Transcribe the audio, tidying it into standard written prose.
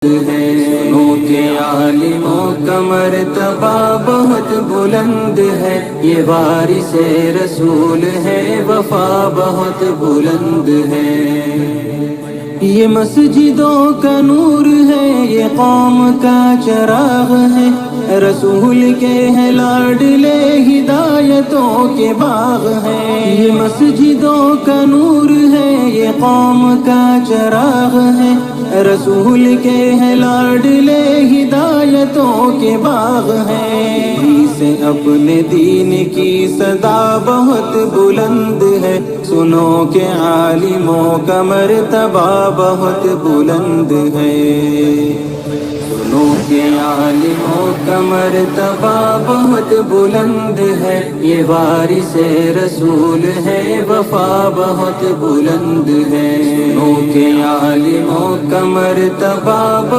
ہے، سنو کہ عالموں کا مرتبہ بہت بلند ہے، یہ وارث رسول ہے، وفا بہت بلند ہے۔ یہ مسجدوں کا نور ہے، یہ قوم کا چراغ ہے، رسول کے ہیں لاڈلے، ہدایتوں کے باغ ہیں۔ یہ مسجدوں کا نور ہے، یہ قوم کا چراغ ہے، رسول کے ہیں لاڈلے، ہدایتوں کے باغ ہیں۔ سے اپنے دین کی صدا بہت بلند ہے، سنو کہ عالموں کا مرتبہ بہت بلند ہے، سنو کہ عالموں کا مرتبہ بہت بلند ہے، یہ وارث رسول ہے، وفا بہت بلند ہے، سنو کہ عالموں کا مرتبہ